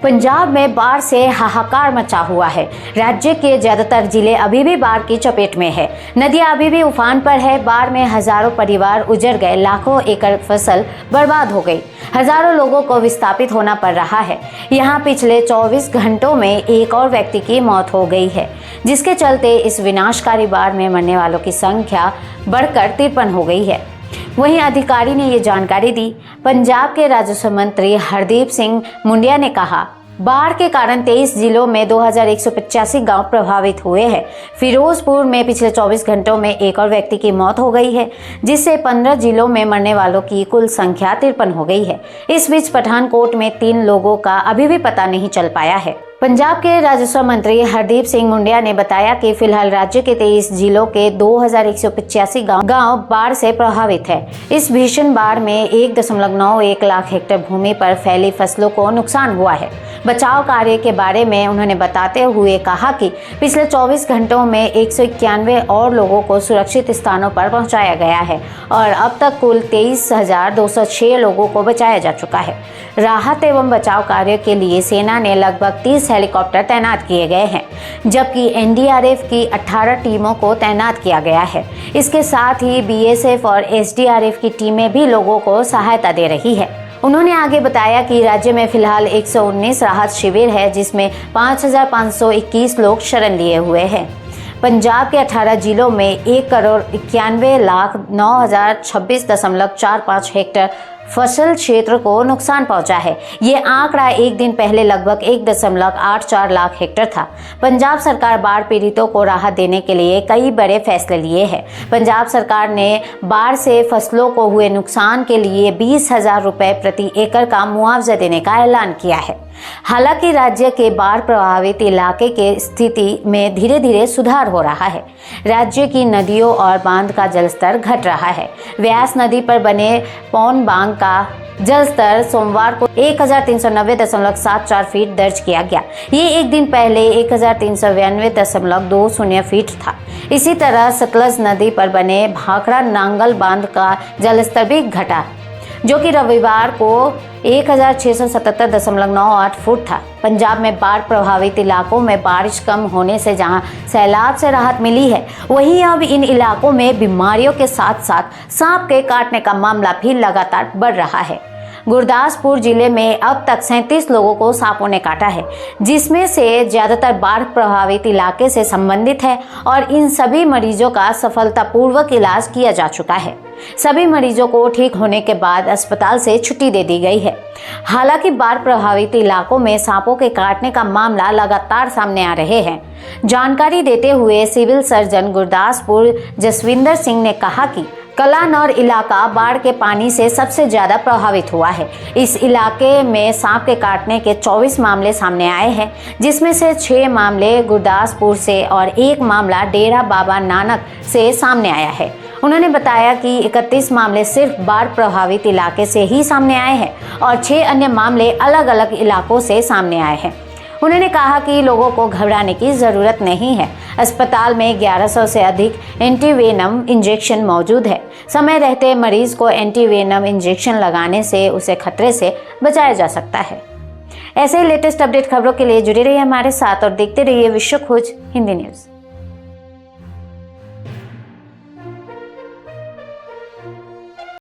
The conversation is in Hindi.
पंजाब में बाढ़ से हाहाकार मचा हुआ है। राज्य के ज्यादातर जिले अभी भी बाढ़ की चपेट में है। नदियां अभी भी उफान पर है। बाढ़ में हजारों परिवार उजड़ गए, लाखों एकड़ फसल बर्बाद हो गई, हजारों लोगों को विस्थापित होना पड़ रहा है। यहाँ पिछले 24 घंटों में एक और व्यक्ति की मौत हो गई है, जिसके चलते इस विनाशकारी बाढ़ में मरने वालों की संख्या बढ़कर 53 हो गई है। वहीं अधिकारी ने ये जानकारी दी। पंजाब के राजस्व मंत्री हरदीप सिंह मुंडिया ने कहा, बाढ़ के कारण 23 जिलों में 2185 गांव प्रभावित हुए हैं। फिरोजपुर में पिछले 24 घंटों में एक और व्यक्ति की मौत हो गई है, जिससे 15 जिलों में मरने वालों की कुल संख्या 53 हो गई है। इस बीच पठानकोट में 3 लोगों का अभी भी पता नहीं चल पाया है। पंजाब के राजस्व मंत्री हरदीप सिंह मुंडिया ने बताया कि फिलहाल राज्य के 23 जिलों के 2185 गांव बाढ़ से प्रभावित है। इस भीषण बाढ़ में 1.91 लाख हेक्टेयर भूमि पर फैली फसलों को नुकसान हुआ है। बचाव कार्य के बारे में उन्होंने बताते हुए कहा कि पिछले 24 घंटों में 191 और लोगों को सुरक्षित स्थानों पर पहुंचाया गया है और अब तक कुल 23,206 लोगों को बचाया जा चुका है। राहत एवं बचाव कार्य के लिए सेना ने लगभग 30 हेलीकॉप्टर तैनात किए गए हैं, जबकि एनडीआरएफ की 18 टीमों को तैनात किया गया है। इसके साथ ही बीएसएफ और एसडीआरएफ की टीमें भी लोगों को सहायता दे रही है। उन्होंने आगे बताया कि राज्य में फिलहाल 119 राहत शिविर है, जिसमें 5,521 लोग शरण लिए हुए हैं। पंजाब के 18 जिलों में 1,91,09,026.45 हेक्टेयर फसल क्षेत्र को नुकसान पहुंचा है। ये आंकड़ा एक दिन पहले लगभग 1.84 लाख हेक्टेयर था। पंजाब सरकार बाढ़ पीड़ितों को राहत देने के लिए कई बड़े फैसले लिए हैं। पंजाब सरकार ने बाढ़ से फसलों को हुए नुकसान के लिए 20,000 रुपए प्रति एकड़ का मुआवजा देने का ऐलान किया है। हालांकि राज्य के बाढ़ प्रभावित इलाके के स्थिति में धीरे धीरे सुधार हो रहा है। राज्य की नदियों और बांध का जलस्तर घट रहा है। व्यास नदी पर बने पौन बांध का जलस्तर सोमवार को 1390.74 फीट दर्ज किया गया। ये एक दिन पहले 1392.20 फीट था। इसी तरह सतलज नदी पर बने भाखड़ा नांगल बांध का जलस्तर भी घटा, जो कि रविवार को 1677.98 फुट था। पंजाब में बाढ़ प्रभावित इलाकों में बारिश कम होने से जहां सैलाब से राहत मिली है, वहीं अब इन इलाकों में बीमारियों के साथ साथ सांप के काटने का मामला भी लगातार बढ़ रहा है। गुरदासपुर जिले में अब तक 37 लोगों को सांपों ने काटा है, जिसमें से ज्यादातर बाढ़ प्रभावित इलाके से संबंधित है और इन सभी मरीजों का सफलतापूर्वक इलाज किया जा चुका है। सभी मरीजों को ठीक होने के बाद अस्पताल से छुट्टी दे दी गई है। हालांकि बाढ़ प्रभावित इलाकों में सांपों के काटने का मामला लगातार सामने आ रहे हैं। जानकारी देते हुए सिविल सर्जन गुरदासपुर जसविंदर सिंह ने कहा कि कलानौर इलाका बाढ़ के पानी से सबसे ज्यादा प्रभावित हुआ है। इस इलाके में सांप के काटने के 24 मामले सामने आए हैं, जिसमें से 6 मामले गुरदासपुर से और 1 मामला डेरा बाबा नानक से सामने आया है। उन्होंने बताया कि 31 मामले सिर्फ बाढ़ प्रभावित इलाके से ही सामने आए हैं और 6 अन्य मामले अलग अलग इलाकों से सामने आए हैं। उन्होंने कहा कि लोगों को घबराने की जरूरत नहीं है। अस्पताल में 1100 से अधिक एंटीवेनम इंजेक्शन मौजूद है। समय रहते मरीज को एंटीवेनम इंजेक्शन लगाने से उसे खतरे से बचाया जा सकता है। ऐसे ही लेटेस्ट अपडेट खबरों के लिए जुड़े रहिए हमारे साथ और देखते रहिए विश्व खोज हिंदी न्यूज़।